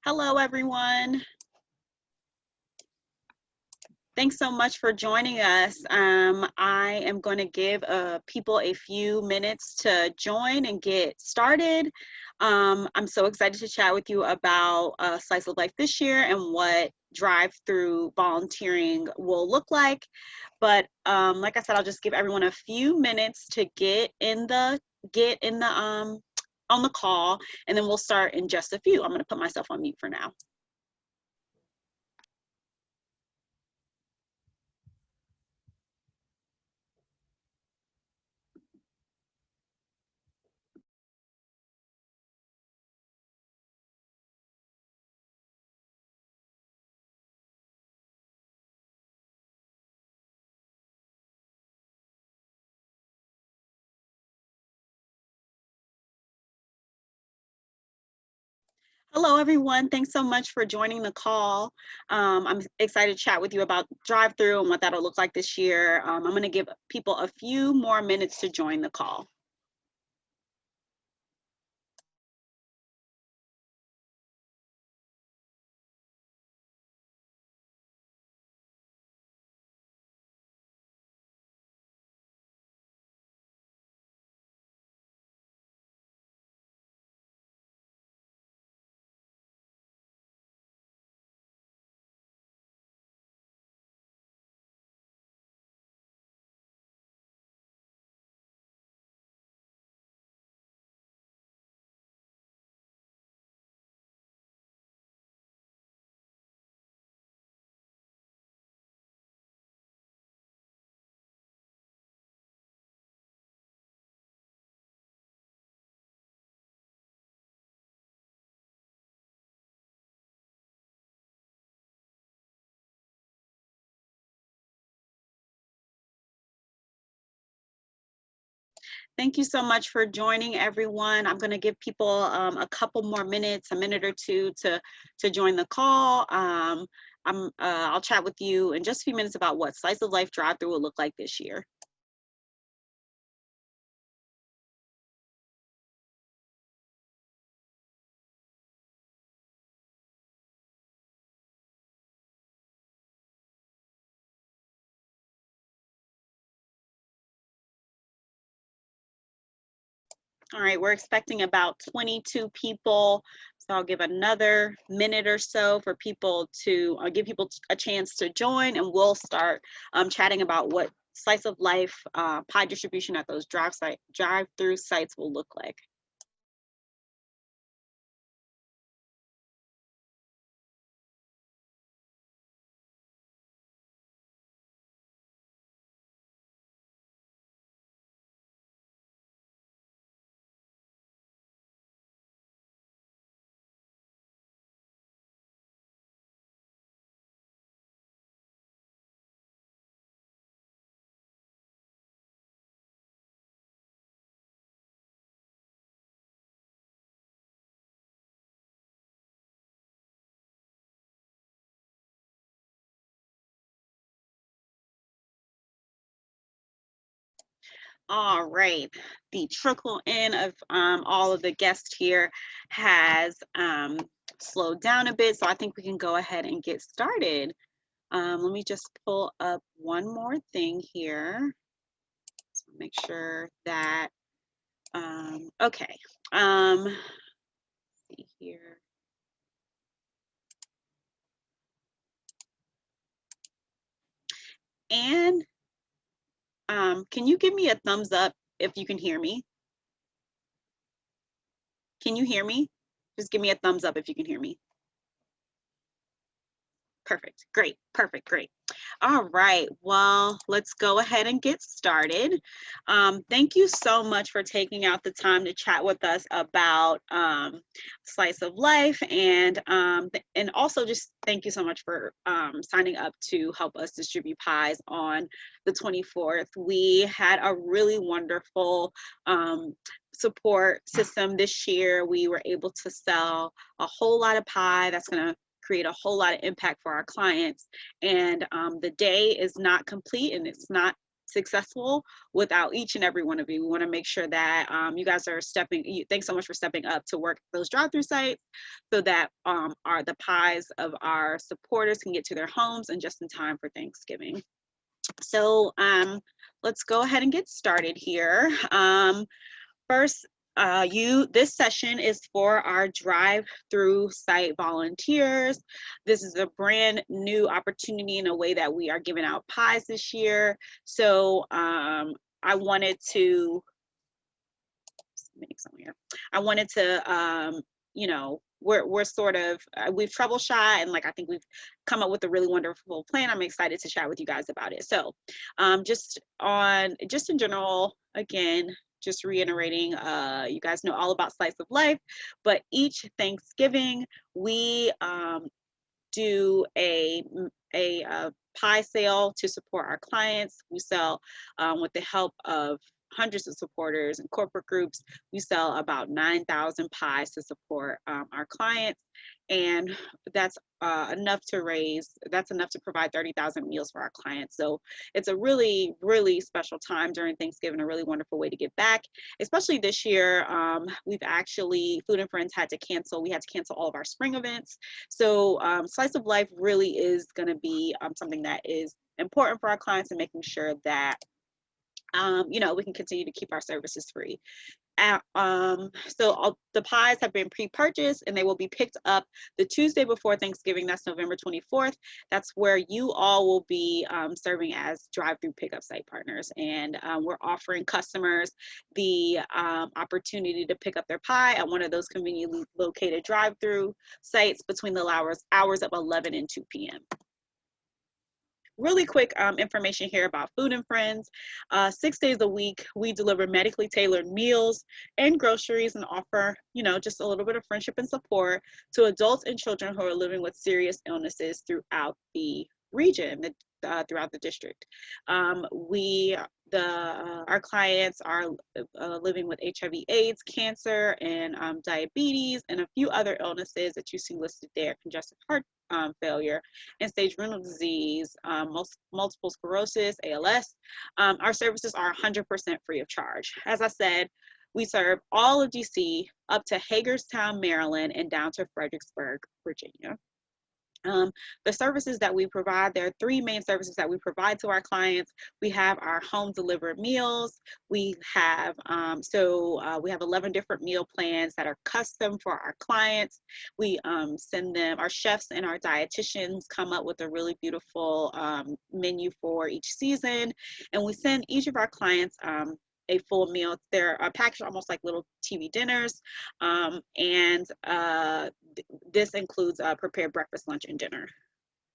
Hello, everyone. Thanks so much for joining us. I am going to give people a few minutes to join and get started. I'm so excited to chat with you about Slice of Life this year and what drive-through volunteering will look like. But like I said, I'll just give everyone a few minutes to get in the on the call, and then we'll start in just a few. I'm going to put myself on mute for now. Hello, everyone. Thanks so much for joining the call. I'm excited to chat with you about drive-through and what that'll look like this year. I'm going to give people a few more minutes to join the call. Thank you so much for joining, everyone. I'm going to give people a couple more minutes, a minute or two to join the call. I'll chat with you in just a few minutes about what Slice of Life drive-through will look like this year. All right, we're expecting about 22 people. So I'll give another minute or so for people to give people a chance to join, and we'll start chatting about what Slice of Life pie distribution at those drive-through sites will look like. All right, the trickle in of all of the guests here has slowed down a bit, so I think we can go ahead and get started. Let me just pull up one more thing here. So make sure that, okay. Let's see here. And can you give me a thumbs up if you can hear me? Can you hear me? Just give me a thumbs up if you can hear me. Perfect. Great. Perfect. Great. All right. Well, let's go ahead and get started. Thank you so much for taking out the time to chat with us about Slice of Life, and also just thank you so much for signing up to help us distribute pies on the 24th. We had a really wonderful support system this year. We were able to sell a whole lot of pie. That's going to create a whole lot of impact for our clients. And the day is not complete and it's not successful without each and every one of you. We want to make sure that you guys are thanks so much for stepping up to work those drive-through sites so that the pies of our supporters can get to their homes and just in time for Thanksgiving. So let's go ahead and get started here. First, this session is for our drive-through site volunteers. This is a brand new opportunity in a way that we are giving out pies this year. So I wanted to make some here. I wanted to, you know, we're sort of we've troubleshot and like I think we've come up with a really wonderful plan. I'm excited to chat with you guys about it. So just in general, again, just reiterating, you guys know all about Slice of Life, but each Thanksgiving we do a pie sale to support our clients. We sell with the help of hundreds of supporters and corporate groups. We sell about 9,000 pies to support our clients, and that's enough to provide 30,000 meals for our clients. So it's a really, really special time during Thanksgiving, a really wonderful way to give back, especially this year. Food and Friends had to cancel. We had to cancel all of our spring events. So Slice of Life really is going to be something that is important for our clients and making sure that you know, we can continue to keep our services free. So the pies have been pre-purchased and they will be picked up the Tuesday before Thanksgiving. That's November 24th. That's where you all will be serving as drive-through pickup site partners. And we're offering customers the opportunity to pick up their pie at one of those conveniently located drive-through sites between the hours of 11 and 2 p.m. Really quick information here about Food and Friends. 6 days a week, we deliver medically tailored meals and groceries and offer, you know, just a little bit of friendship and support to adults and children who are living with serious illnesses throughout the region, throughout the district. Our clients are living with HIV/AIDS, cancer, and diabetes, and a few other illnesses that you see listed there: congestive heart failure, end-stage renal disease, multiple sclerosis, ALS. Our services are 100% free of charge. As I said, we serve all of DC up to Hagerstown, Maryland, and down to Fredericksburg, Virginia. The services that we provide, there are three main services that we provide to our clients. We have our home delivered meals. We have 11 different meal plans that are custom for our clients. We send them, our chefs and our dietitians come up with a really beautiful menu for each season, and we send each of our clients a full meal. They're packaged almost like little TV dinners, and this includes prepared breakfast, lunch, and dinner.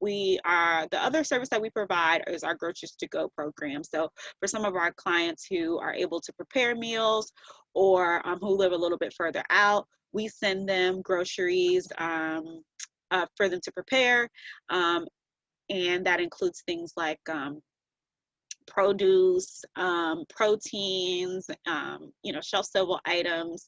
The other service that we provide is our groceries to go program. So for some of our clients who are able to prepare meals or who live a little bit further out, we send them groceries for them to prepare, and that includes things like produce, proteins, you know, shelf-stable items.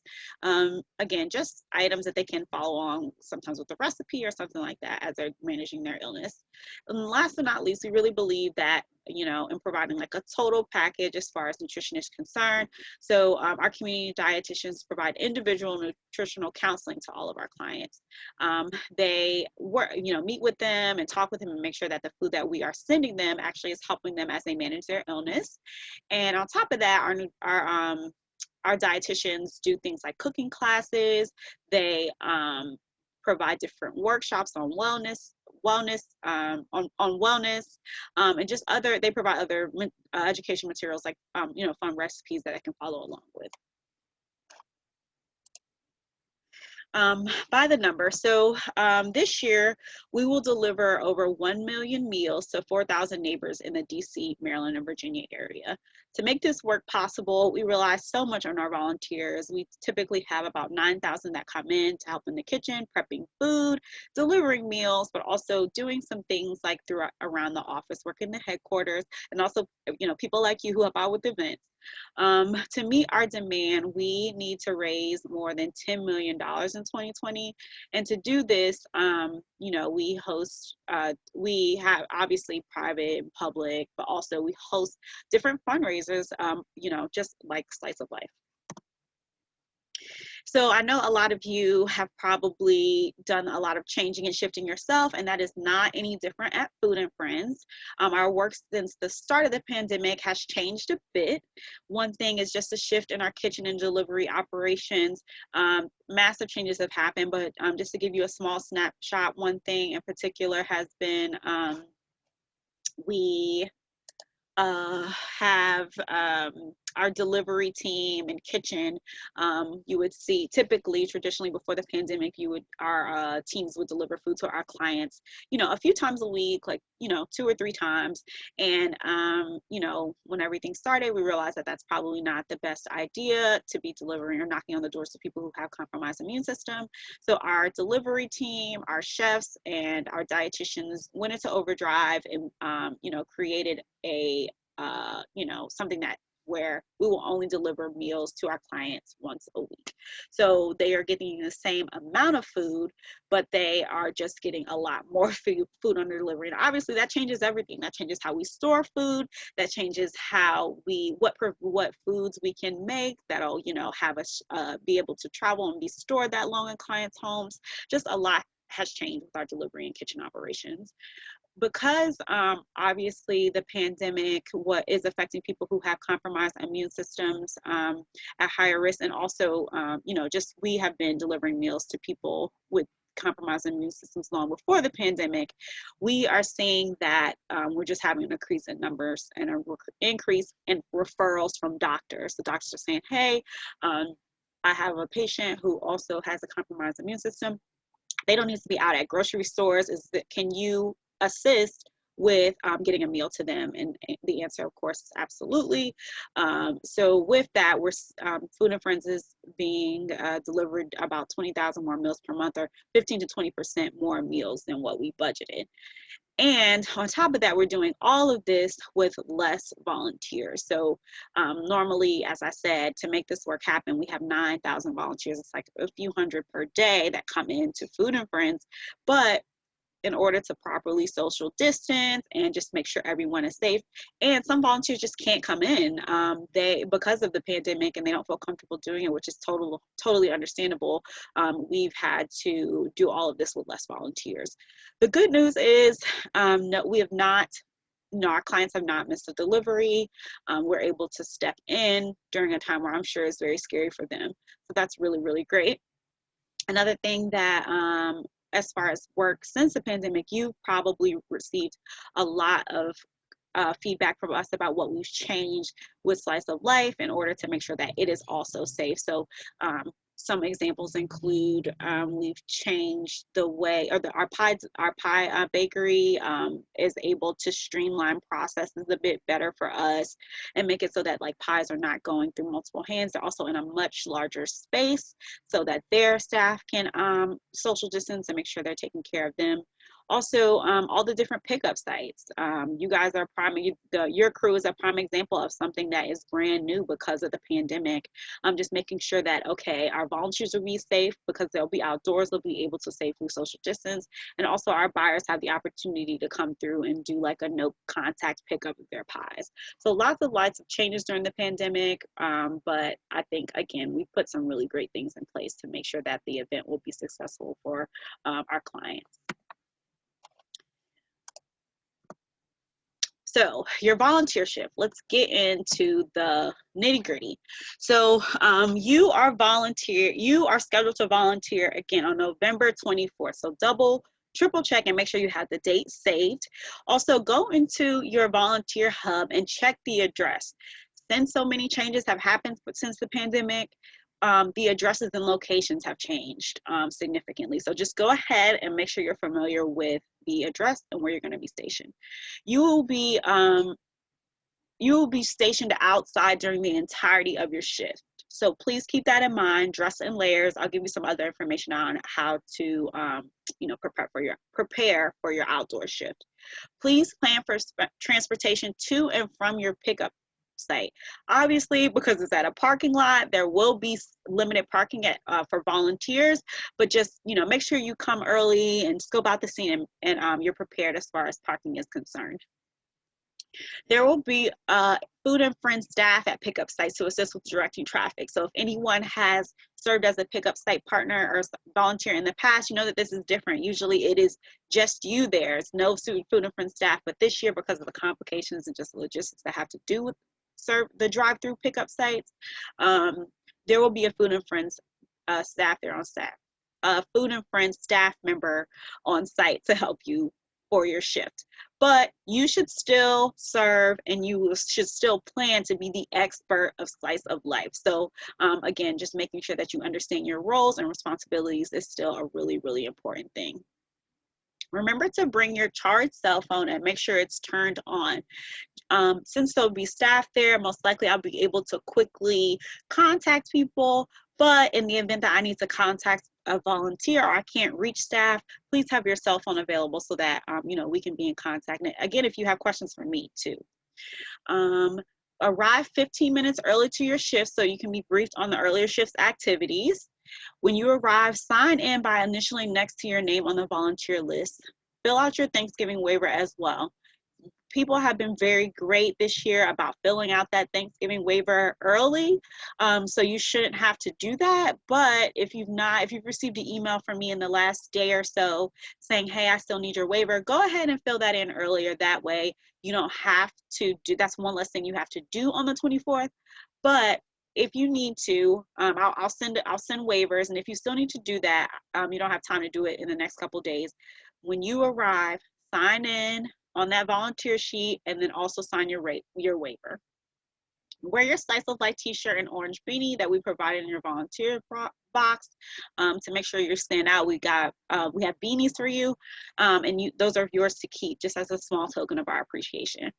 Again, just items that they can follow along sometimes with a recipe or something like that as they're managing their illness. And last but not least, we really believe that, you know, in providing like a total package as far as nutrition is concerned. So our community dietitians provide individual nutritional counseling to all of our clients. They meet with them and talk with them and make sure that the food that we are sending them actually is helping them as they manage their illness. And on top of that, our dietitians do things like cooking classes. They provide different workshops on wellness, and just they provide other education materials like fun recipes that I can follow along with. By the number. So this year, we will deliver over 1 million meals to 4,000 neighbors in the DC, Maryland, and Virginia area. To make this work possible, we rely so much on our volunteers. We typically have about 9,000 that come in to help in the kitchen, prepping food, delivering meals, but also doing some things like around the office, working the headquarters, and also, you know, people like you who help out with events. To meet our demand, we need to raise more than $10 million in 2020. And to do this, you know, we have obviously private and public, but also we host different fundraisers, you know, just like Slice of Life. So I know a lot of you have probably done a lot of changing and shifting yourself, and that is not any different at Food and Friends. Our work since the start of the pandemic has changed a bit. One thing is just a shift in our kitchen and delivery operations. Massive changes have happened, but just to give you a small snapshot, one thing in particular has been we have our delivery team and kitchen. You would see typically, traditionally before the pandemic, our teams would deliver food to our clients, you know, a few times a week, like, you know, 2 or 3 times. And, you know, when everything started, we realized that that's probably not the best idea to be delivering or knocking on the doors to people who have compromised immune system. So our delivery team, our chefs, and our dietitians went into overdrive and, you know, created you know, something that where we will only deliver meals to our clients once a week. So they are getting the same amount of food, but they are just getting a lot more food under delivery. And obviously that changes everything. That changes how we store food. That changes how what foods we can make that'll, you know, have us be able to travel and be stored that long in clients' homes. Just a lot has changed with our delivery and kitchen operations. Because obviously the pandemic is affecting people who have compromised immune systems at higher risk, and also you know, just we have been delivering meals to people with compromised immune systems long before the pandemic. We are seeing that we're just having an increase in numbers and an increase in referrals from doctors. The doctors are saying, hey, I have a patient who also has a compromised immune system. They don't need to be out at grocery stores. Can you assist with getting a meal to them? And the answer, of course, is absolutely. So with that, Food and Friends is being delivered about 20,000 more meals per month, or 15 to 20% more meals than what we budgeted. And on top of that, we're doing all of this with less volunteers. So normally, as I said, to make this work happen, we have 9,000 volunteers. It's like a few hundred per day that come into Food and Friends. But in order to properly social distance and just make sure everyone is safe, and some volunteers just can't come in because of the pandemic, and they don't feel comfortable doing it, which is totally understandable. We've had to do all of this with less volunteers. The good news is no, we have not no, our clients have not missed a delivery. We're able to step in during a time where I'm sure is very scary for them. So that's really, really great. Another thing that as far as work since the pandemic, you probably received a lot of feedback from us about what we've changed with Slice of Life in order to make sure that it is also safe. So some examples include we've changed the way, or our pie bakery is able to streamline processes a bit better for us and make it so that like pies are not going through multiple hands. They're also in a much larger space so that their staff can social distance and make sure they're taking care of them. Also, all the different pickup sites. You guys are your crew is a prime example of something that is brand new because of the pandemic. Just making sure that, okay, our volunteers will be safe because they'll be outdoors, they'll be able to safely social distance. And also our buyers have the opportunity to come through and do like a no contact pickup of their pies. So lots of changes during the pandemic. But I think, again, we put some really great things in place to make sure that the event will be successful for our clients. So your volunteer shift, let's get into the nitty gritty. So you are scheduled to volunteer again on November 24th. So triple check and make sure you have the date saved. Also go into your volunteer hub and check the address. Since so many changes have happened since the pandemic, the addresses and locations have changed significantly. So just go ahead and make sure you're familiar with the address and where you're going to be stationed. You will be stationed outside during the entirety of your shift. So please keep that in mind. Dress in layers. I'll give you some other information on how to prepare for your outdoor shift. Please plan for transportation to and from your pickup site. Obviously, because it's at a parking lot, there will be limited parking for volunteers, but just, you know, make sure you come early and scope out the scene, and you're prepared as far as parking is concerned. There will be food and friend staff at pickup sites to assist with directing traffic. So if anyone has served as a pickup site partner or volunteer in the past, you know that this is different. Usually it is just you there. It's no food and friend staff, but this year, because of the complications and just logistics that have to do with the drive-through pickup sites, there will be a food and friends staff there on staff. A food and friends staff member on site to help you for your shift. But you should still serve, and you should still plan to be the expert of slice of life. So again, just making sure that you understand your roles and responsibilities is still a really, really important thing. Remember to bring your charged cell phone and make sure it's turned on. Since there'll be staff there, most likely I'll be able to quickly contact people. But in the event that I need to contact a volunteer or I can't reach staff, please have your cell phone available so that you know, we can be in contact. And again, if you have questions for me too. Arrive 15 minutes early to your shift so you can be briefed on the earlier shift's activities. When you arrive, sign in by initialing next to your name on the volunteer list. Fill out your Thanksgiving waiver as well. People have been very great this year about filling out that Thanksgiving waiver early. So you shouldn't have to do that. But if you've received an email from me in the last day or so saying, hey, I still need your waiver, go ahead and fill that in earlier. That way you don't have to do, that's one less thing you have to do on the 24th. But if you need to, I'll send waivers. And if you still need to do that, you don't have time to do it in the next couple of days. When you arrive, sign in on that volunteer sheet, and then also sign your waiver. Wear your Slice of Life t-shirt and orange beanie that we provided in your volunteer box to make sure you stand out. We have beanies for you, and those are yours to keep just as a small token of our appreciation.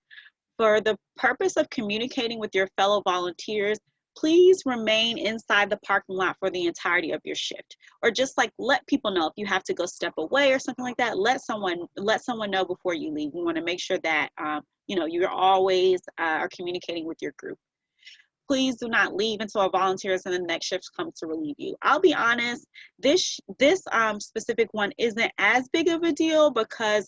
For the purpose of communicating with your fellow volunteers, please remain inside the parking lot for the entirety of your shift, or just like let people know if you have to go step away or something like that. Let someone know before you leave. We want to make sure that you know, you're always are communicating with your group. Please do not leave until our volunteers in the next shift comes to relieve you. I'll be honest, this specific one isn't as big of a deal because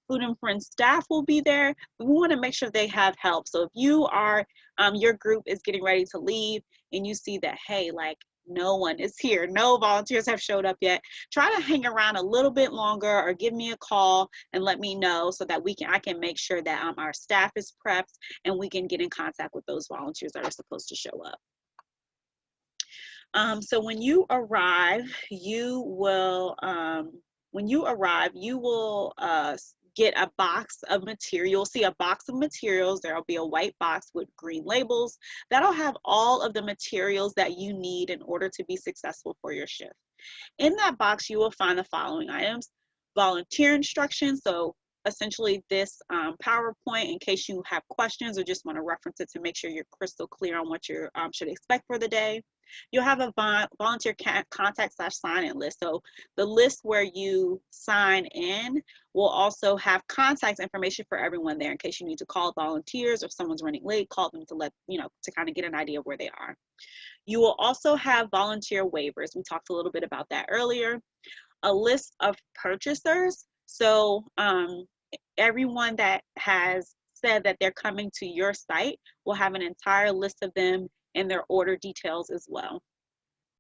food and friends staff will be there. We want to make sure they have help. So if you are, your group is getting ready to leave and you see that, hey, like no one is here, no volunteers have showed up yet, try to hang around a little bit longer or give me a call and let me know so that I can make sure that our staff is prepped and we can get in contact with those volunteers that are supposed to show up. So when you arrive, you will get a box of material. You'll see a box of materials. There'll be a white box with green labels. That'll have all of the materials that you need in order to be successful for your shift. In that box, you will find the following items: volunteer instructions. So essentially this PowerPoint, in case you have questions or just want to reference it to make sure you're crystal clear on what you should expect for the day. You'll have a volunteer contact/sign-in list. So the list where you sign in will also have contact information for everyone there in case you need to call volunteers, or if someone's running late, call them to to kind of get an idea of where they are. You will also have volunteer waivers. We talked a little bit about that earlier. A list of purchasers. So everyone that has said that they're coming to your site will have an entire list of them and their order details as well.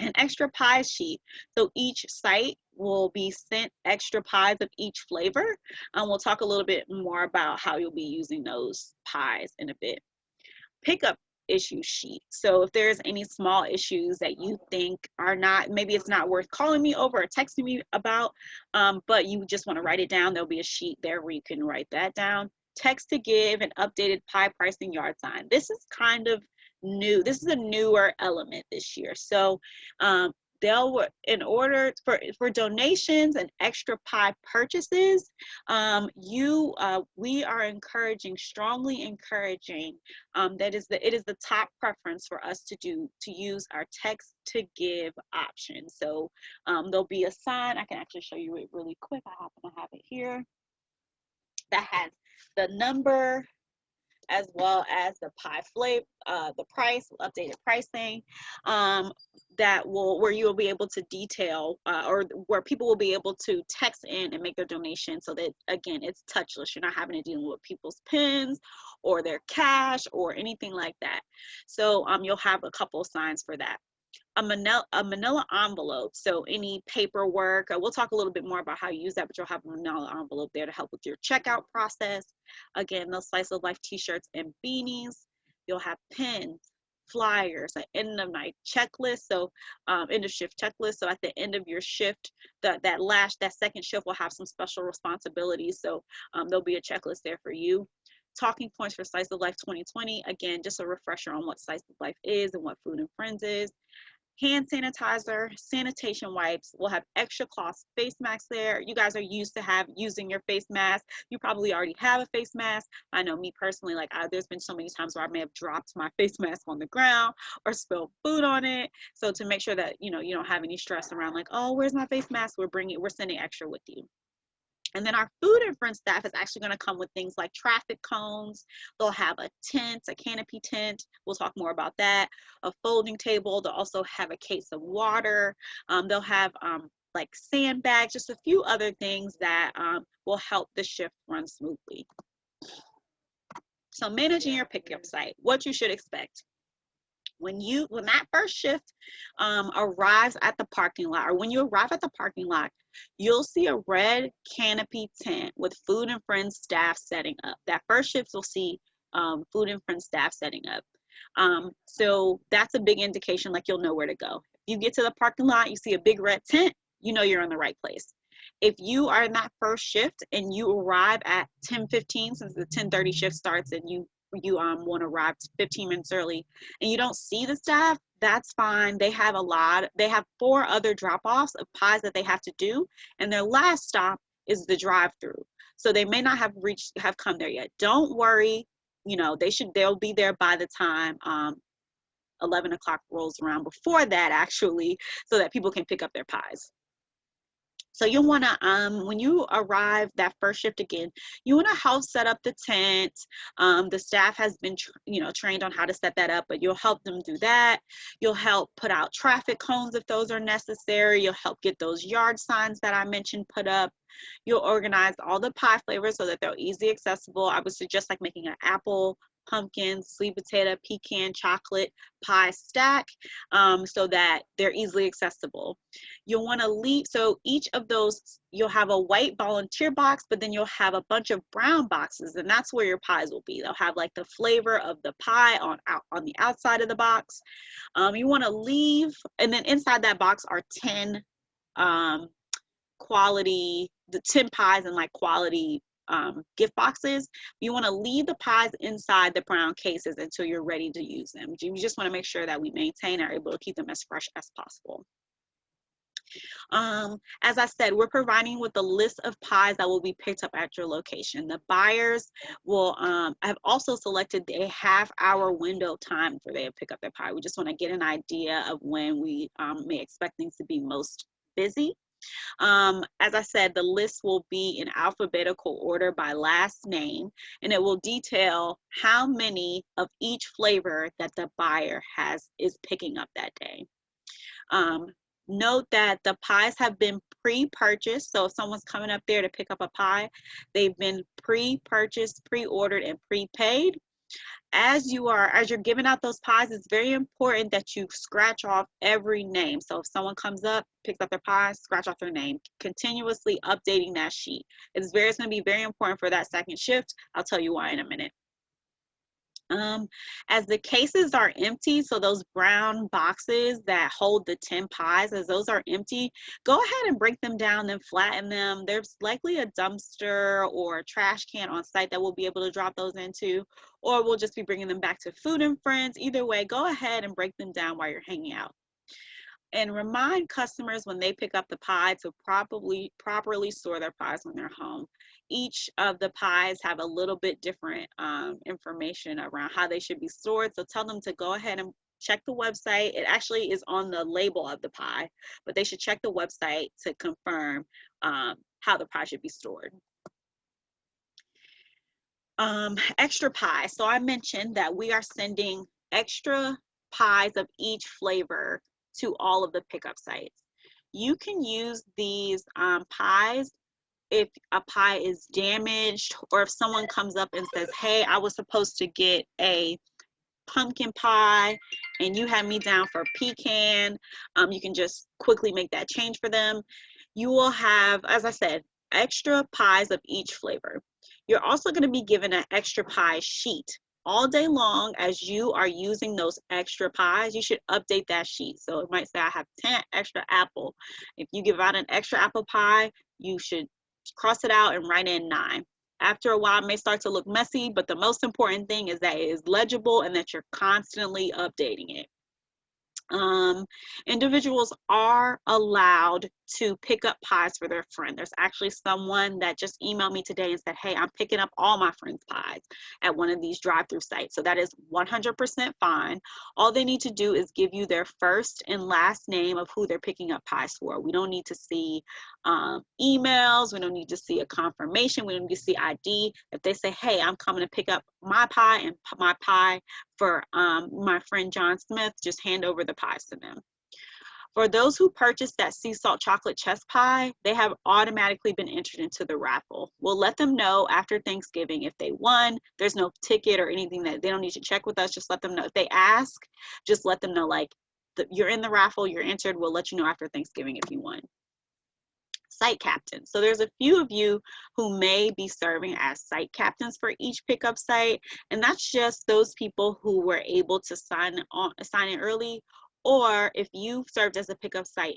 An extra pie sheet. So each site will be sent extra pies of each flavor. We'll talk a little bit more about how you'll be using those pies in a bit. Pickup issue sheet. So if there's any small issues that you think are not, maybe it's not worth calling me over or texting me about, but you just want to write it down, there'll be a sheet there where you can write that down. Text to give an updated pie pricing yard sign. This is kind of new. This is a newer element this year. So in order for donations and extra pie purchases, we are strongly encouraging that it is the top preference for us to use our text to give option. So there'll be a sign. I can actually show you it really quick. I happen to have it here, that has the number as well as the pie flavor, the price, updated pricing, where you will be able to detail, or where people will be able to text in and make their donation, so that again, it's touchless. You're not having to deal with people's pins or their cash or anything like that. So you'll have a couple of signs for that. A manila envelope, so any paperwork, we'll talk a little bit more about how you use that, but you'll have a manila envelope there to help with your checkout process. Again, those Slice of Life t-shirts and beanies. You'll have pins, flyers, an end of night checklist, so end of shift checklist. So at the end of your shift, that second shift will have some special responsibilities, so there'll be a checklist there for you. Talking points for Slice of Life 2020, again, just a refresher on what Slice of Life is and what Food and Friends is. Hand sanitizer, sanitation wipes. We'll have extra cloth face masks there. You guys are used to using your face mask. You probably already have a face mask. I know me personally, like there's been so many times where I may have dropped my face mask on the ground or spilled food on it. So to make sure that you don't have any stress around like, oh, where's my face mask? We're sending extra with you. And then our Food and Friends staff is actually going to come with things like traffic cones. They'll have a tent, a canopy tent. We'll talk more about that. A folding table. They'll also have a case of water. They'll have like sandbags, just a few other things that will help the shift run smoothly. So managing your pickup site, what you should expect. When that first shift arrives at the parking lot, or when you arrive at the parking lot, you'll see a red canopy tent with Food and Friends staff setting up. That first shift, you'll see Food and Friends staff setting up. So that's a big indication, like you'll know where to go. If you get to the parking lot, you see a big red tent, you know you're in the right place. If you are in that first shift and you arrive at 10:15, since the 10:30 shift starts, and you want to arrive 15 minutes early and you don't see the staff, that's fine. They have 4 other drop-offs of pies that they have to do, and their last stop is the drive-thru. So they may not have come there yet. Don't worry, they'll be there by the time 11 o'clock rolls around, before that actually, so that people can pick up their pies. So you'll want to, when you arrive that first shift again, you want to help set up the tent. The staff has been, trained on how to set that up, but you'll help them do that. You'll help put out traffic cones if those are necessary. You'll help get those yard signs that I mentioned put up. You'll organize all the pie flavors so that they're easily accessible. I would suggest like making an apple, pumpkin, sweet potato, pecan, chocolate pie stack, so that they're easily accessible. You'll want to leave, so each of those, you'll have a white volunteer box, but then you'll have a bunch of brown boxes, and that's where your pies will be. They'll have like the flavor of the pie on the outside of the box. You want to leave, and then inside that box are 10 10 pies and like quality gift boxes. You want to leave the pies inside the brown cases until you're ready to use them. You just want to make sure that we maintain and are able to keep them as fresh as possible. As I said, we're providing with a list of pies that will be picked up at your location. The buyers will have also selected a half-hour window time for they to pick up their pie. We just want to get an idea of when we may expect things to be most busy. As I said, the list will be in alphabetical order by last name, and it will detail how many of each flavor that the buyer is picking up that day. Note that the pies have been pre-purchased, so if someone's coming up there to pick up a pie, they've been pre-purchased, pre-ordered, and prepaid. As you're giving out those pies, it's very important that you scratch off every name. So if someone comes up, picks up their pie, scratch off their name, continuously updating that sheet. It's going to be very important for that second shift. I'll tell you why in a minute. As the cases are empty, so those brown boxes that hold the 10 pies, as those are empty, go ahead and break them down and flatten them. There's likely a dumpster or a trash can on site that we'll be able to drop those into, or we'll just be bringing them back to Food and Friends. Either way, go ahead and break them down while you're hanging out. And remind customers when they pick up the pie to properly store their pies when they're home. Each of the pies have a little bit different information around how they should be stored. So tell them to go ahead and check the website. It actually is on the label of the pie, but they should check the website to confirm how the pie should be stored. Extra pie. So I mentioned that we are sending extra pies of each flavor to all of the pickup sites. You can use these pies if a pie is damaged, or if someone comes up and says, hey, I was supposed to get a pumpkin pie and you had me down for pecan. You can just quickly make that change for them. You will have, as I said, extra pies of each flavor. You're also going to be given an extra pie sheet. All day long, as you are using those extra pies, you should update that sheet. So it might say I have 10 extra apple. If you give out an extra apple pie, you should cross it out and write in 9. After a while, it may start to look messy, but the most important thing is that it is legible and that you're constantly updating it. Individuals are allowed to pick up pies for their friend. There's actually someone that just emailed me today and said, hey, I'm picking up all my friends' pies at one of these drive-through sites. So that is 100% fine. All they need to do is give you their first and last name of who they're picking up pies for. We don't need to see emails. We don't need to see a confirmation. We don't need to see ID. If they say, hey, I'm coming to pick up my pie and my pie for my friend John Smith, just hand over the pies to them. For those who purchased that sea salt chocolate chess pie, they have automatically been entered into the raffle. We'll let them know after Thanksgiving if they won. There's no ticket or anything that they don't need to check with us. Just let them know. If they ask, just let them know, like, you're in the raffle, you're entered. We'll let you know after Thanksgiving if you won. Site captain. So there's a few of you who may be serving as site captains for each pickup site, and that's just those people who were able to sign in early, or if you've served as a pickup site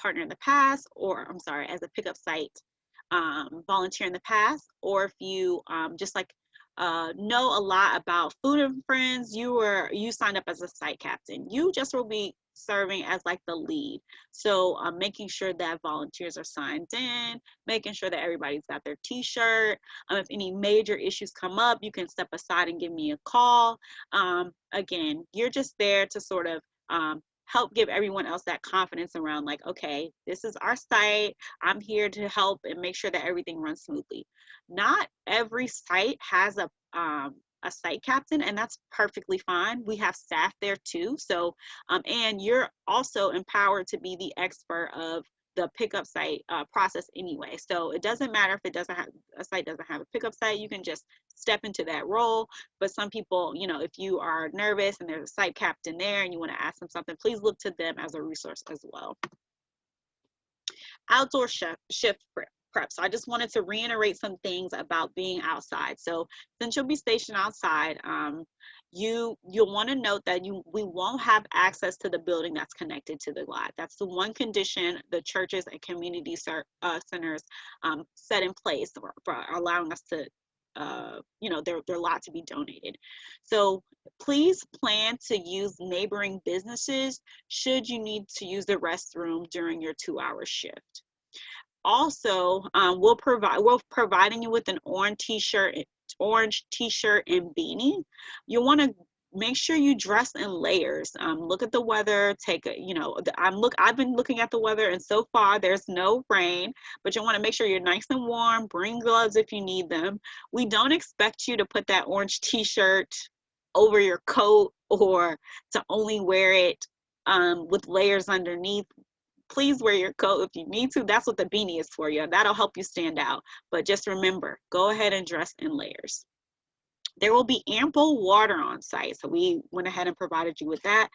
partner in the past, or I'm sorry, as a pickup site volunteer in the past, or if you just like know a lot about Food and Friends, you signed up as a site captain. You just will be serving as like the lead. So making sure that volunteers are signed in, making sure that everybody's got their t-shirt. If any major issues come up, you can step aside and give me a call. Again, you're just there to sort of help give everyone else that confidence around, like, okay, this is our site. I'm here to help and make sure that everything runs smoothly. Not every site has a site captain, and that's perfectly fine. We have staff there too. So, and you're also empowered to be the expert of the pickup site process anyway. So it doesn't matter if a site doesn't have a pickup site, you can just step into that role. But some people, you know, if you are nervous and there's a site captain there and you want to ask them something, please look to them as a resource as well. Outdoor shift prep. So I just wanted to reiterate some things about being outside. So since you'll be stationed outside, you'll want to note that we won't have access to the building that's connected to the lot. That's the one condition the churches and community centers set in place for allowing us to you know, their lot to be donated. So please plan to use neighboring businesses should you need to use the restroom during your 2-hour shift. Also, we're providing you with an orange t-shirt and beanie. You want to make sure you dress in layers. Look at the weather. I've been looking at the weather, and so far there's no rain. But you want to make sure you're nice and warm. Bring gloves if you need them. We don't expect you to put that orange t-shirt over your coat or to only wear it with layers underneath. Please wear your coat if you need to. That's what the beanie is for you. That'll help you stand out. But just remember, go ahead and dress in layers. There will be ample water on site. So we went ahead and provided you with that.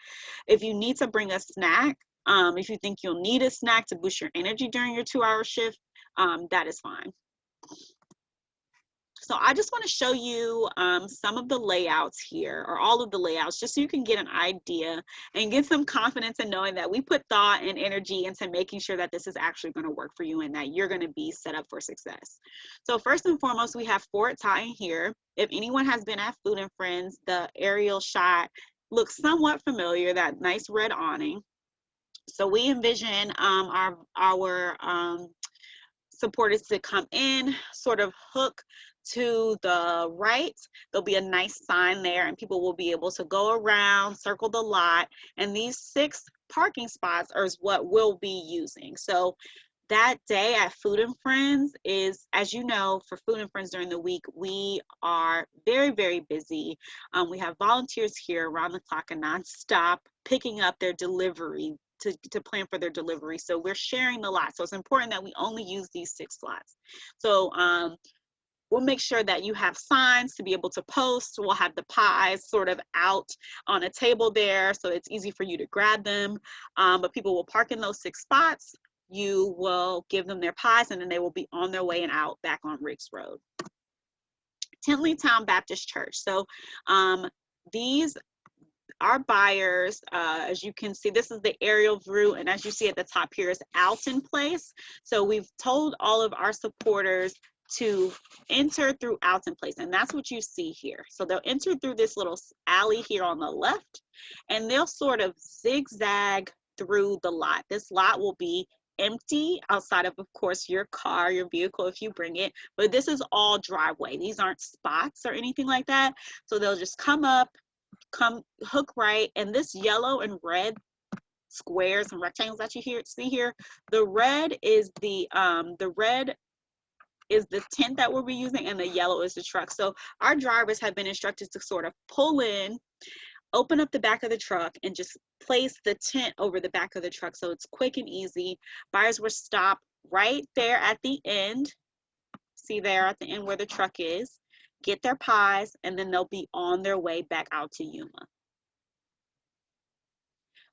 If you need to bring a snack, if you think you'll need a snack to boost your energy during your 2-hour shift, that is fine. So I just want to show you some of the layouts here, or all of the layouts, just so you can get an idea and get some confidence in knowing that we put thought and energy into making sure that this is actually going to work for you and that you're going to be set up for success. So first and foremost, we have Fort Totten here. If anyone has been at Food and Friends, the aerial shot looks somewhat familiar, that nice red awning. So we envision our supporters to come in, sort of hook to the right. There'll be a nice sign there, and people will be able to go around, circle the lot, and these 6 parking spots are what we'll be using. So that day at Food and Friends is, as you know, for Food and Friends during the week, we are very, very busy. We have volunteers here around the clock and nonstop picking up their delivery to plan for their delivery. So we're sharing the lot. So it's important that we only use these 6 slots. So we'll make sure that you have signs to be able to post. We'll have the pies sort of out on a table there so it's easy for you to grab them. But people will park in those 6 spots. You will give them their pies, and then they will be on their way and out back on Riggs Road. Tinleytown Baptist Church. So these our buyers, as you can see, this is the aerial view, and as you see at the top here is Alton Place. So we've told all of our supporters to enter through Alton Place, and that's what you see here. So they'll enter through this little alley here on the left, and they'll sort of zigzag through the lot. This lot will be empty outside of course, your car, your vehicle, if you bring it, but this is all driveway. These aren't spots or anything like that. So they'll just come up, hook right, and this yellow and red squares and rectangles that you see here, the red is the tent that we'll be using, and the yellow is the truck. So our drivers have been instructed to sort of pull in, open up the back of the truck, and just place the tent over the back of the truck so it's quick and easy. Buyers will stop right there at the end. See there at the end where the truck is, get their pies, and then they'll be on their way back out to Yuma.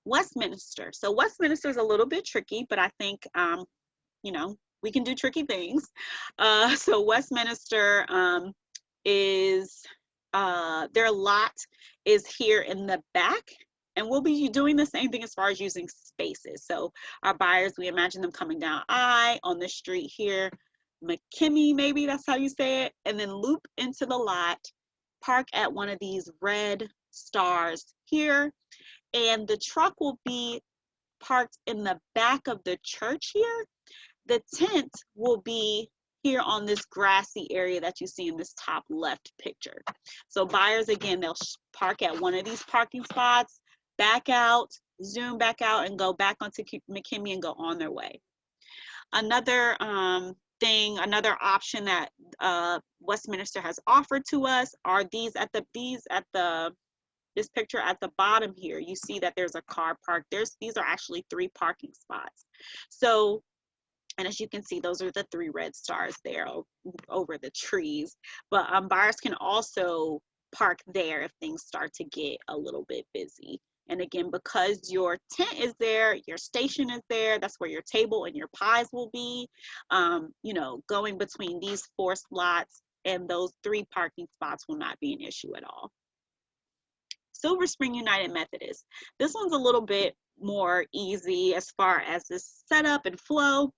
Westminster. So Westminster is a little bit tricky, but I think, you know, we can do tricky things. So Westminster is, their lot is here in the back, and we'll be doing the same thing as far as using spaces. So our buyers, we imagine them coming down on the street here, McKinney, maybe that's how you say it, and then loop into the lot, park at one of these red stars here, and the truck will be parked in the back of the church here. The tent will be here on this grassy area that you see in this top left picture. So buyers, again, they'll park at one of these parking spots, back out, zoom back out, and go back onto McKinney and go on their way. Another another option that Westminster has offered to us are this picture at the bottom here. You see that there's a car parked. These are actually 3 parking spots. So, and as you can see, those are the 3 red stars there over the trees. But buyers can also park there if things start to get a little bit busy. And again, because your tent is there, your station is there, that's where your table and your pies will be. You know, going between these 4 slots and those 3 parking spots will not be an issue at all. Silver Spring United Methodist. This one's a little bit more easy as far as this setup and flow.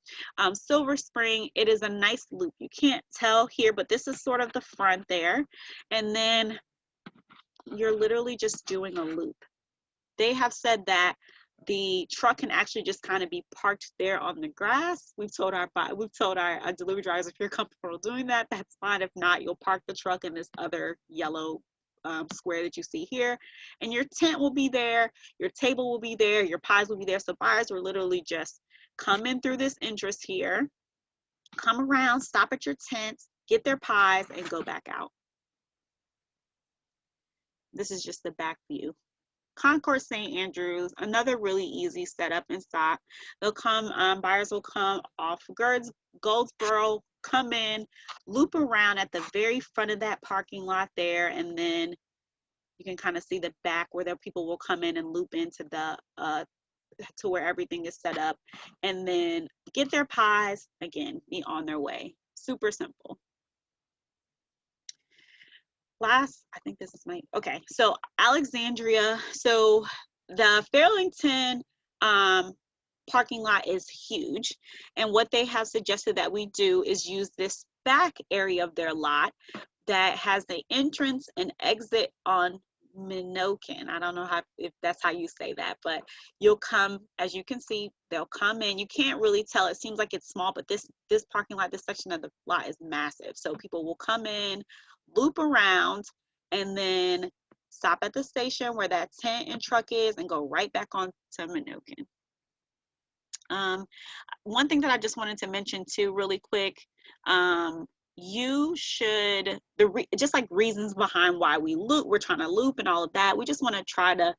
Silver Spring, it is a nice loop. You can't tell here, but this is sort of the front there. And then you're literally just doing a loop. They have said that the truck can actually just kind of be parked there on the grass. We've told our delivery drivers, if you're comfortable doing that, that's fine. If not, you'll park the truck in this other yellow square that you see here, and your tent will be there, your table will be there, your pies will be there. So buyers will literally just come in through this entrance here, come around, stop at your tent, get their pies, and go back out. This is just the back view. Concord St. Andrews, another really easy setup and stop. They'll come, buyers will come off Goldsboro, come in, loop around at the very front of that parking lot there, and then you can kind of see the back where the people will come in and loop into the to where everything is set up, and then get their pies, again, be on their way. Super simple. Last, I think this is okay, so Alexandria. So the Fairlington parking lot is huge, and what they have suggested that we do is use this back area of their lot that has the entrance and exit on Minokan. I don't know if that's how you say that, but you'll come, as you can see, they'll come in. You can't really tell, it seems like it's small, but this parking lot, this section of the lot is massive. So people will come in, loop around, and then stop at the station where that tent and truck is and go right back on to Minokan. One thing that I just wanted to mention too, really quick, you should, just like reasons behind why we're trying to loop and all of that, we just want to try to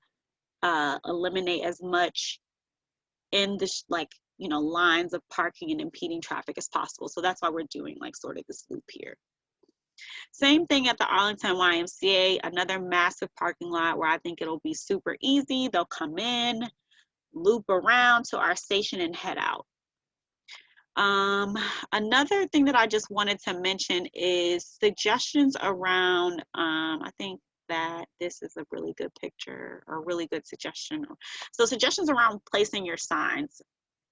eliminate as much in the lines of parking and impeding traffic as possible. So that's why we're doing like sort of this loop here. Same thing at the Arlington YMCA, another massive parking lot where I think it'll be super easy. They'll come in, loop around to our station and head out. Another thing that I just wanted to mention is suggestions around, I think that this is a really good picture or really good suggestion. So suggestions around placing your signs.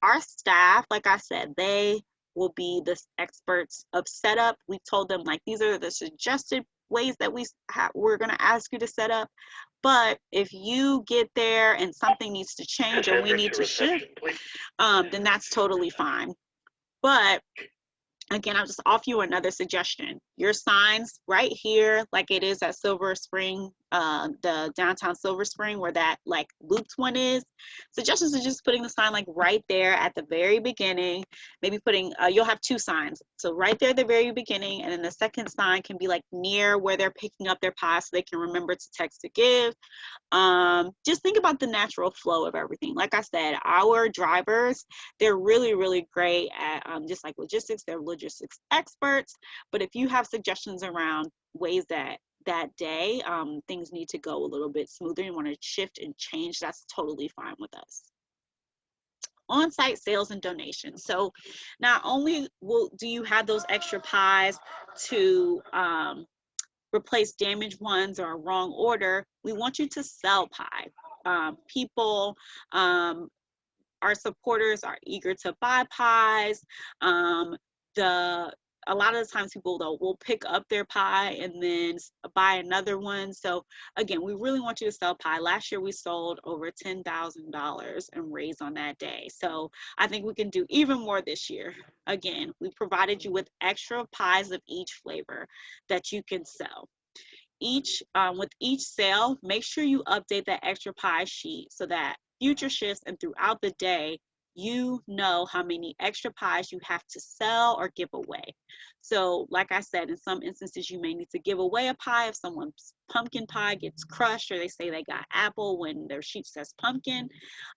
Our staff, like I said, they will be the experts of setup. We told them like, these are the suggested ways that we're going to ask you to set up. But if you get there and something needs to change or we need to shift, then that's totally fine. But again, I'll just offer you another suggestion. Your signs right here, like it is at Silver Spring, the downtown Silver Spring, where that like looped one is. Suggestions are just putting the sign like right there at the very beginning. Maybe putting, you'll have two signs. So right there at the very beginning, and then the second sign can be like near where they're picking up their pie so they can remember to text to give. Just think about the natural flow of everything. Like I said, our drivers, they're really, really great at just like logistics. They're logistics experts. But if you have suggestions around ways that day things need to go a little bit smoother, you want to shift and change, that's totally fine with us. On-site sales and donations. So not only do you have those extra pies to replace damaged ones or a wrong order, we want you to sell pie. People, our supporters are eager to buy pies. A lot of the times people will pick up their pie and then buy another one. So again, we really want you to sell pie. Last year we sold over $10,000 and raised on that day. So I think we can do even more this year. Again, we provided you with extra pies of each flavor that you can sell. With each sale, make sure you update that extra pie sheet so that future shifts and throughout the day, you know how many extra pies you have to sell or give away. So like I said, in some instances, you may need to give away a pie if someone's pumpkin pie gets crushed or they say they got apple when their sheet says pumpkin.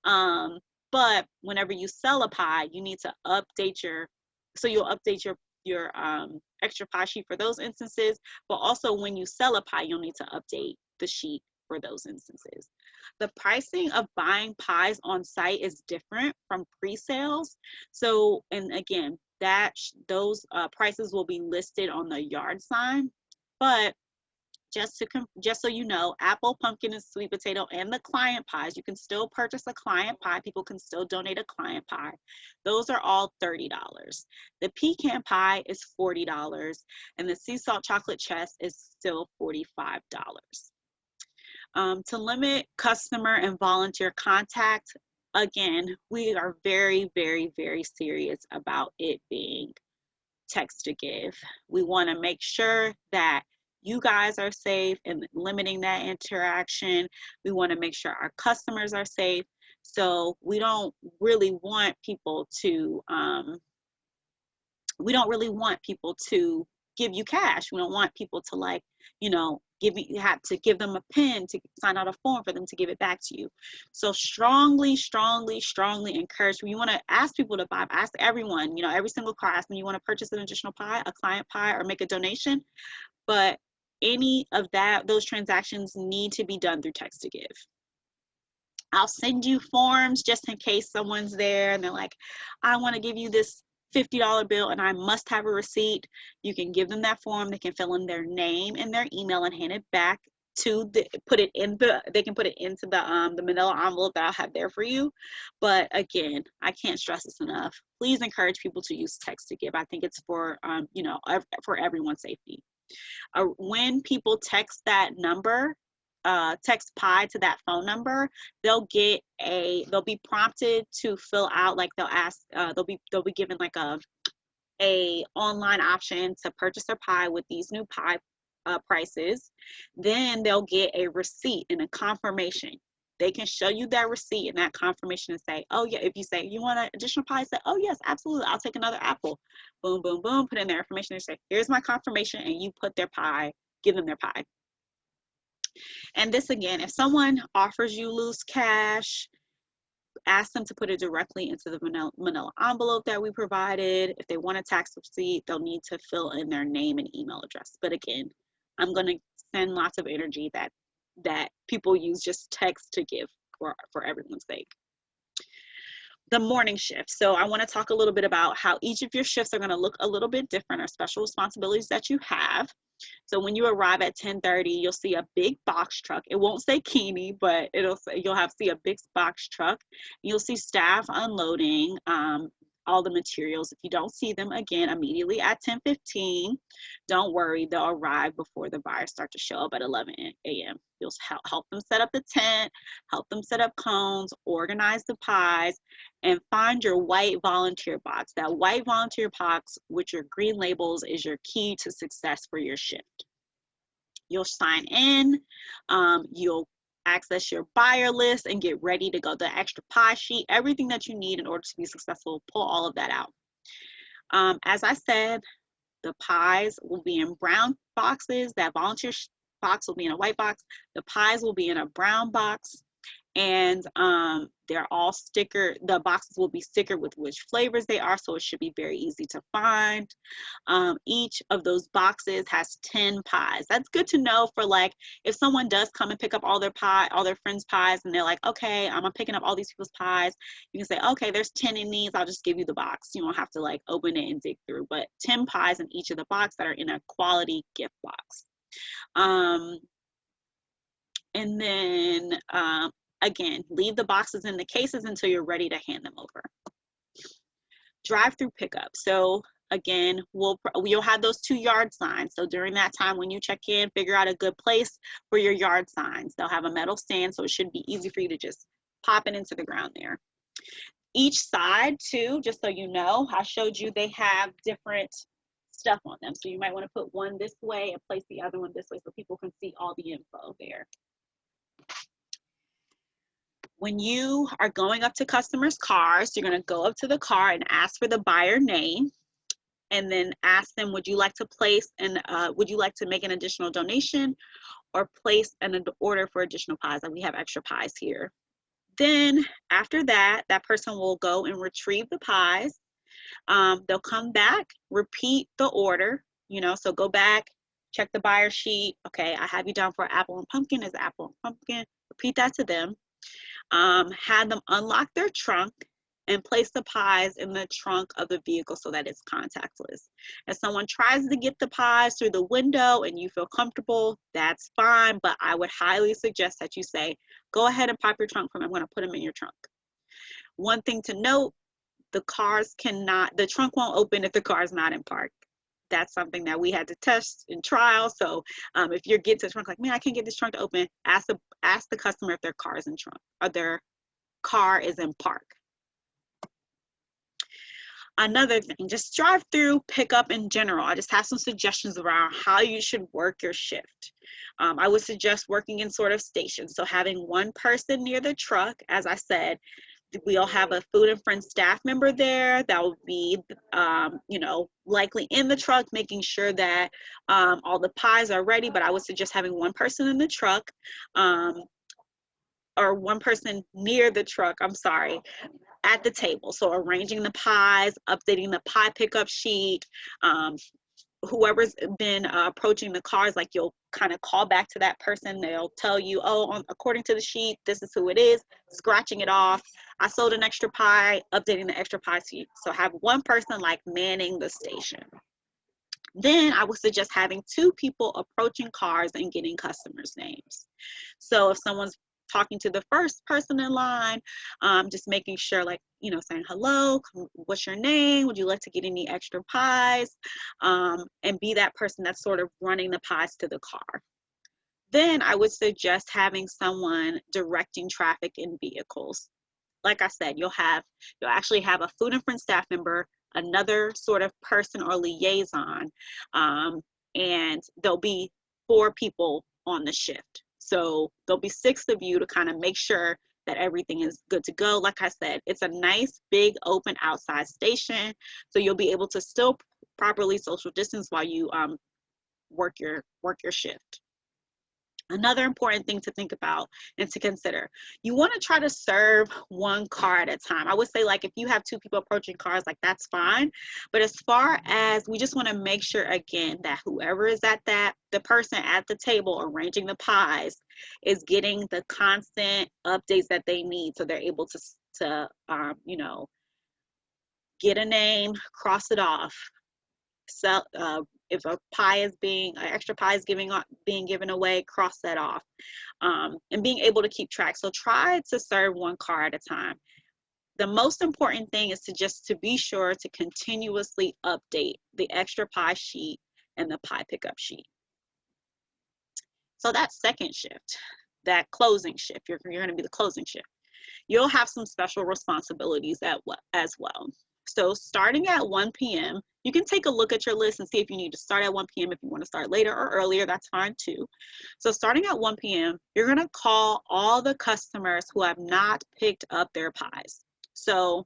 But whenever you sell a pie, you need to update you'll update your extra pie sheet for those instances, but also when you sell a pie, you'll need to update the sheet for those instances. The pricing of buying pies on site is different from pre-sales. So, and again, those prices will be listed on the yard sign, but just so you know, apple, pumpkin, and sweet potato, and the client pies, you can still purchase a client pie. People can still donate a client pie. Those are all $30. The pecan pie is $40, and the sea salt chocolate chess is still $45. To limit customer and volunteer contact, again, we are very, very, very serious about it being text to give. We want to make sure that you guys are safe and limiting that interaction. We want to make sure our customers are safe. So we don't really want people to give you cash. We don't want people to have to give them a pen to sign out a form for them to give it back to you. So strongly, strongly, strongly encourage. You want to ask people to buy, ask everyone, every single car, ask them, you want to purchase an additional pie, a client pie, or make a donation. But any of those transactions need to be done through text to give. I'll send you forms just in case someone's there and they're like, I want to give you this $50 bill and I must have a receipt. You can give them that form. They can fill in their name and their email and hand it back they can put it into the manila envelope that I'll have there for you. But again, I can't stress this enough. Please encourage people to use text to give. I think it's for for everyone's safety. When people text that number, text pie to that phone number, they'll be prompted to fill out, like they'll be given like a online option to purchase their pie with these new pie prices. Then they'll get a receipt and a confirmation. They can show you that receipt and that confirmation and say, oh yeah, if you say you want an additional pie, say, oh yes, absolutely, I'll take another apple. Boom, boom, boom, put in their information and say, here's my confirmation, and you put their pie, give them their pie. And this again, if someone offers you loose cash, ask them to put it directly into the manila envelope that we provided. If they want a tax receipt, they'll need to fill in their name and email address. But again, I'm going to send lots of energy that people use just text to give for everyone's sake. The morning shift. So I want to talk a little bit about how each of your shifts are going to look a little bit different, or special responsibilities that you have. So when you arrive at 10:30, you'll see a big box truck. It won't say Keeney, but you'll see a big box truck. You'll see staff unloading all the materials. If you don't see them, again, immediately at 10:15, don't worry, they'll arrive before the buyers start to show up at 11 a.m. You'll help them set up the tent, help them set up cones, organize the pies, and find your white volunteer box. That white volunteer box with your green labels is your key to success for your shift. You'll sign in, you'll access your buyer list and get ready to go. The extra pie sheet, everything that you need in order to be successful, pull all of that out. As I said, the pies will be in brown boxes. That volunteer box will be in a white box. The pies will be in a brown box. And they're all stickered. The boxes will be stickered with which flavors they are, so it should be very easy to find. Each of those boxes has 10 pies. That's good to know for, like, if someone does come and pick up all their friends' pies, and they're like, okay, I'm picking up all these people's pies. You can say, okay, there's 10 in these. I'll just give you the box. You don't have to like open it and dig through, but 10 pies in each of the boxes that are in a quality gift box. And then again, leave the boxes in the cases until you're ready to hand them over. Drive-through pickup. So again, you'll have those 2 yard signs. So during that time when you check in, figure out a good place for your yard signs. They'll have a metal stand, so it should be easy for you to just pop it into the ground there. Each side too, just so you know, I showed you they have different stuff on them. So you might want to put one this way and place the other one this way so people can see all the info there. When you are going up to customers' cars, you're going to go up to the car and ask for the buyer name, and then ask them, would you like to make an additional donation or place an order for additional pies? And we have extra pies here. Then after that, that person will go and retrieve the pies. They'll come back, repeat the order, so go back, check the buyer sheet. Okay, I have you down for apple and pumpkin. Is apple and pumpkin? Repeat that to them. Have them unlock their trunk and place the pies in the trunk of the vehicle so that it's contactless. If someone tries to get the pies through the window and you feel comfortable, that's fine, but I would highly suggest that you say, go ahead and pop your trunk for me. I'm going to put them in your trunk. One thing to note, the trunk won't open if the car is not in park. That's something that we had to test in trial. So if you're getting to the trunk like, man, I can't get this trunk to open, ask the customer if their car is in trunk or their car is in park. Another thing, just drive through pickup in general. I just have some suggestions around how you should work your shift. I would suggest working in sort of stations. So having one person near the truck, as I said, we'll have a food and friends staff member there that will be, likely in the truck, making sure that all the pies are ready. But I would suggest having one person in the truck, or one person near the truck, at the table. So arranging the pies, updating the pie pickup sheet. Whoever's been approaching the cars, like, you'll kind of call back to that person. They'll tell you, according to the sheet, this is who it is, scratching it off. I sold an extra pie, updating the extra pie sheet. So have one person like manning the station. Then I would suggest having 2 people approaching cars and getting customers' names. So if someone's talking to the first person in line, just making sure, like, saying, hello, what's your name? Would you like to get any extra pies? And be that person that's sort of running the pies to the car. Then I would suggest having someone directing traffic in vehicles. Like I said, you'll actually have a food and friends staff member, another sort of person or liaison, and there'll be 4 people on the shift. So there'll be 6 of you to kind of make sure that everything is good to go. Like I said, it's a nice big open outside station, so you'll be able to still properly social distance while you work your shift. Another important thing to think about and to consider, you want to try to serve 1 car at a time. I would say, like, if you have 2 people approaching cars, like, that's fine. But as far as, we just want to make sure, again, that whoever is at the person at the table arranging the pies is getting the constant updates that they need, so they're able to you know, get a name, cross it off. So if a pie is an extra pie is being given away, cross that off, and being able to keep track. So try to serve 1 car at a time. The most important thing is to be sure to continuously update the extra pie sheet and the pie pickup sheet. So that second shift, that closing shift, you're going to be the closing shift. You'll have some special responsibilities as well. So starting at 1 p.m., you can take a look at your list and see if you need to start at 1 p.m. If you want to start later or earlier, that's fine too. So starting at 1 p.m., you're going to call all the customers who have not picked up their pies. So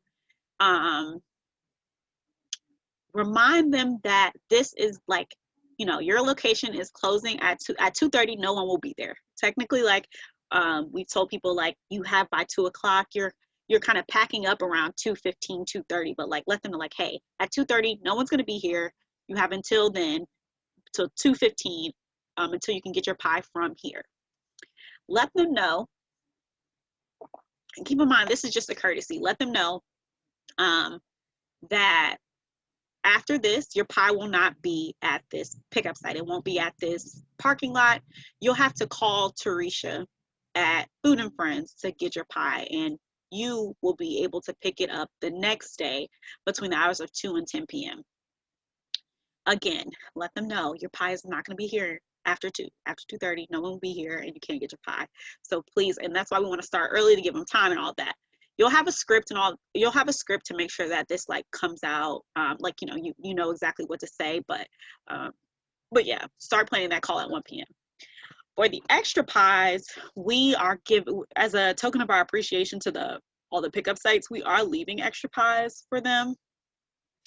remind them that this is, like, you know, your location is closing at 2:30. No one will be there. Technically, like, we told people, like, you have by 2 o'clock, you're kind of packing up around 2:15, 2:30, but, like, let them know, like, hey, at 2:30, no one's going to be here. You have until then, till 2:15, until you can get your pie from here. Let them know, and keep in mind, this is just a courtesy. Let them know that after this, your pie will not be at this pickup site. It won't be at this parking lot. You'll have to call Teresa at Food and Friends to get your pie, and you will be able to pick it up the next day between the hours of 2 and 10 p.m. Again, let them know your pie is not going to be here after 2. After 2:30, no one will be here and you can't get your pie. So please, and that's why we want to start early to give them time and all that. You'll have a script you'll have a script to make sure that this, like, comes out, like, you know, you know exactly what to say, but yeah, start planning that call at 1 p.m. For the extra pies, we are as a token of our appreciation to all the pickup sites, we are leaving extra pies for them.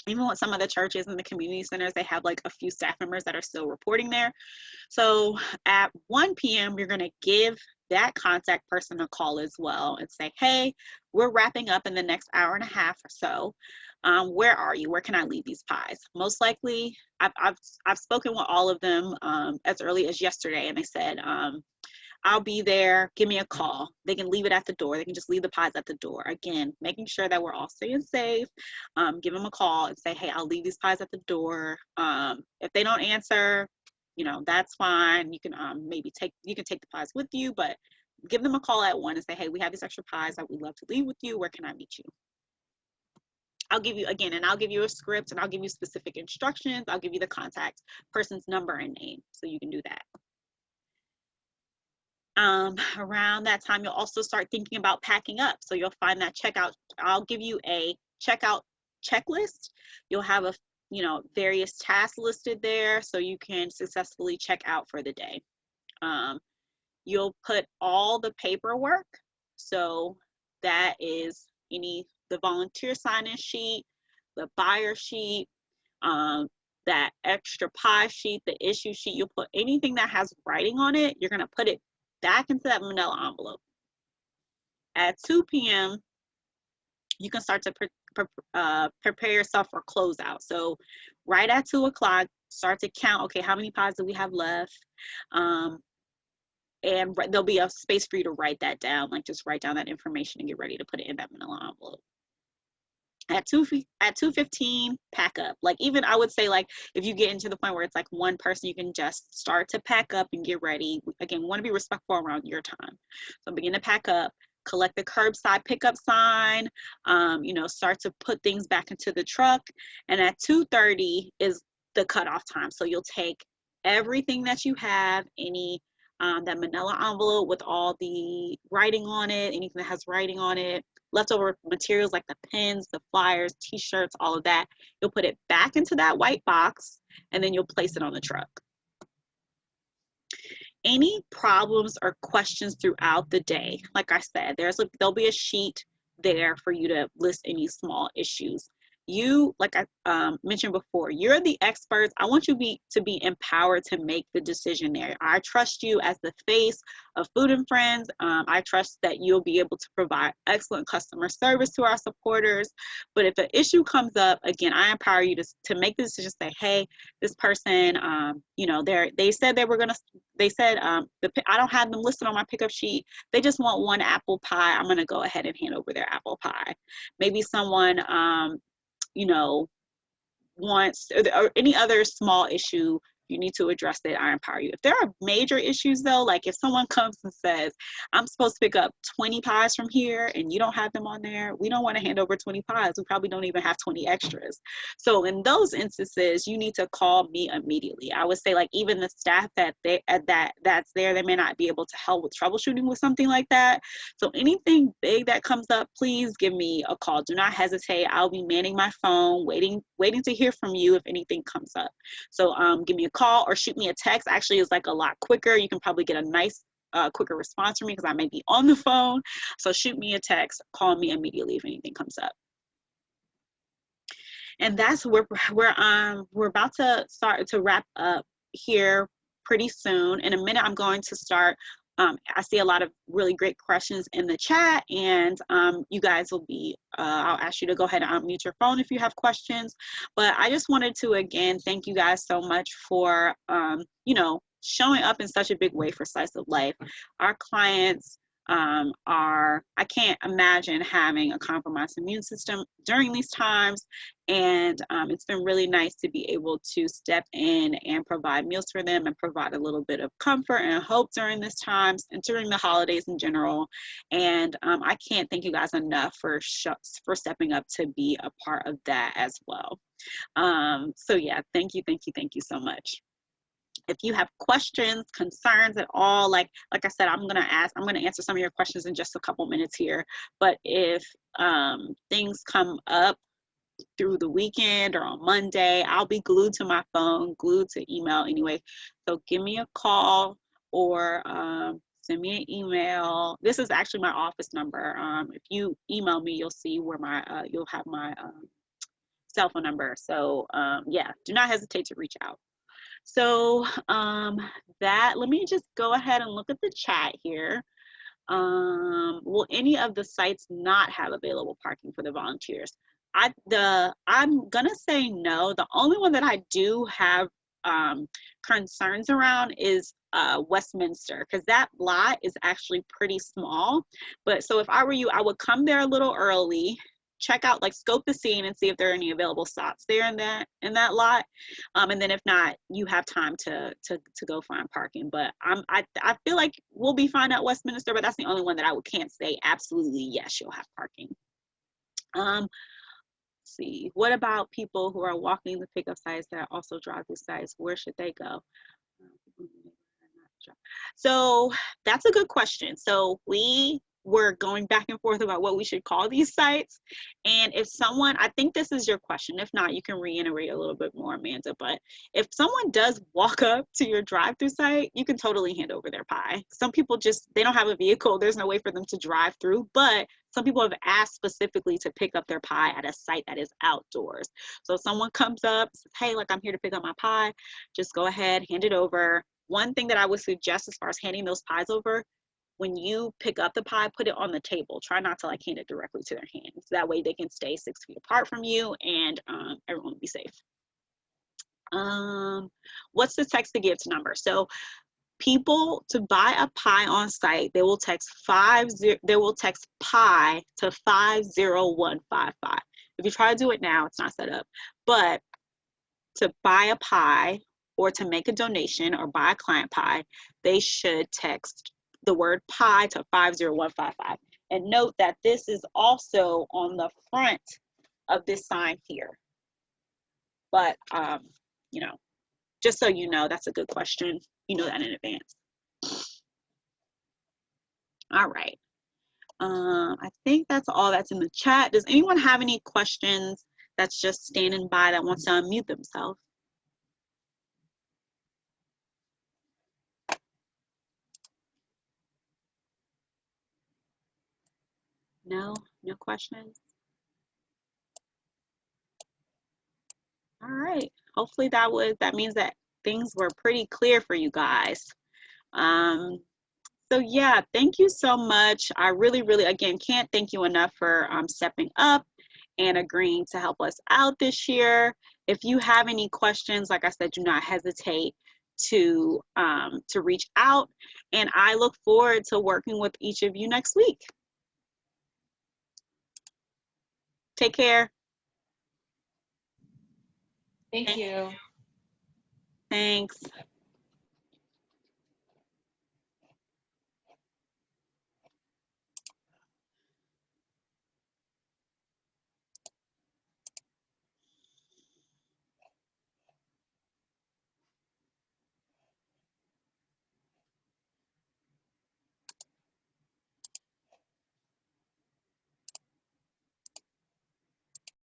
Even with some of the churches and the community centers, they have, like, a few staff members that are still reporting there. So at 1 p.m., you're going to give that contact person a call as well and say, hey, we're wrapping up in the next hour and a half or so. Where are you? Where can I leave these pies? Most likely, I've spoken with all of them as early as yesterday, and they said, I'll be there, give me a call. They can leave it at the door. They can just leave the pies at the door. Again, making sure that we're all staying safe. Give them a call and say, hey, I'll leave these pies at the door. If they don't answer, you know, that's fine. You can take the pies with you, but give them a call at 1 and say, hey, we have these extra pies that we'd love to leave with you. Where can I meet you? I'll give you, again, and I'll give you a script, and I'll give you specific instructions. I'll give you the contact person's number and name, so you can do that. Around that time, you'll also start thinking about packing up. So you'll find that checkout. I'll give you a checkout checklist. You'll have various tasks listed there, so you can successfully check out for the day. You'll put all the paperwork. So that is the volunteer sign-in sheet, the buyer sheet, that extra pie sheet, the issue sheet. You'll put anything that has writing on it. You're going to put it back into that manila envelope. At 2 p.m., you can start to prepare yourself for closeout. So right at 2 o'clock, start to count, okay, how many pies do we have left? And there'll be a space for you to write that down, like just write down that information and get ready to put it in that manila envelope. At 2:15, pack up. Like, even I would say, like, if you get into the point where it's like one person, you can just start to pack up and get ready. Again, we want to be respectful around your time. So begin to pack up, collect the curbside pickup sign, start to put things back into the truck. And at 2:30 is the cutoff time. So you'll take everything that you have, that manila envelope with all the writing on it, anything that has writing on it, leftover materials like the pens, the flyers, t-shirts, all of that. You'll put it back into that white box, and then you'll place it on the truck. Any problems or questions throughout the day, like I said, there'll be a sheet there for you to list any small issues. You, like I mentioned before, you're the experts. I want you to be empowered to make the decision there. I trust you as the face of Food and Friends. I trust that you'll be able to provide excellent customer service to our supporters. But if an issue comes up, again, I empower you to make the decision, say, hey, this person, you know, they said they were going to, they said, I don't have them listed on my pickup sheet. They just want one apple pie. I'm going to go ahead and hand over their apple pie. Maybe someone, you know, wants, or any other small issue, you need to address it. I empower you. If there are major issues though, like if someone comes and says, I'm supposed to pick up 20 pies from here and you don't have them on there, we don't want to hand over 20 pies. We probably don't even have 20 extras. So in those instances, you need to call me immediately. I would say, like, even the staff that's there, they may not be able to help with troubleshooting with something like that. So anything big that comes up, please give me a call. Do not hesitate. I'll be manning my phone, waiting to hear from you if anything comes up. So give me a call or shoot me a text. Actually, is like a lot quicker. You can probably get a nice quicker response from me because I may be on the phone. So shoot me a text, call me immediately if anything comes up. And that's where we're about to start to wrap up here pretty soon. In a minute, I'm going to start. I see a lot of really great questions in the chat, and you guys will be, I'll ask you to go ahead and unmute your phone if you have questions. But I just wanted to, again, thank you guys so much for, you know, showing up in such a big way for Slice of Life. Our clients I can't imagine having a compromised immune system during these times. And it's been really nice to be able to step in and provide meals for them and provide a little bit of comfort and hope during this time and during the holidays in general. And I can't thank you guys enough for stepping up to be a part of that as well. So yeah, thank you so much. If you have questions, concerns at all, like I said, I'm gonna answer some of your questions in just a couple minutes here. But if things come up through the weekend or on Monday, I'll be glued to my phone, glued to email anyway. So give me a call or send me an email. This is actually my office number. If you email me, you'll see where you'll have my cell phone number. So yeah, do not hesitate to reach out. So let me just go ahead and look at the chat here. Will any of the sites not have available parking for the volunteers? I'm gonna say no. The only one that I do have concerns around is Westminster, because that lot is actually pretty small. But so if I were you, I would come there a little early, check out, like, scope the scene and see if there are any available spots there in that lot. And then if not, you have time to go find parking. But I feel like we'll be fine at Westminster, but that's the only one that can't say absolutely yes, you'll have parking. Let's see, what about people who are walking the pickup sites that also drive through sites? Where should they go? So that's a good question. So we were going back and forth about what we should call these sites. And if someone, I think this is your question. If not, you can reiterate a little bit more, Amanda. But if someone does walk up to your drive-through site, you can totally hand over their pie. Some people they don't have a vehicle. There's no way for them to drive through, but some people have asked specifically to pick up their pie at a site that is outdoors. So if someone comes up, says, hey, like, I'm here to pick up my pie, just go ahead, hand it over. One thing that I would suggest as far as handing those pies over, when you pick up the pie, put it on the table. Try not to, like, hand it directly to their hands. That way they can stay 6 feet apart from you and everyone will be safe. What's the text to give to number? So people, to buy a pie on site, they will text pie to 50155. If you try to do it now, it's not set up. But to buy a pie or to make a donation or buy a client pie, they should text the word pie to 50155. And note that this is also on the front of this sign here. But, you know, just so you know, that's a good question. You know that in advance. All right. I think that's all that's in the chat. Does anyone have any questions that's just standing by that wants to unmute themselves? No questions? All right. Hopefully that means that things were pretty clear for you guys. So yeah, thank you so much. I really, really, again, can't thank you enough for stepping up and agreeing to help us out this year. If you have any questions, like I said, do not hesitate to reach out. And I look forward to working with each of you next week. Take care. Thank you. Thanks.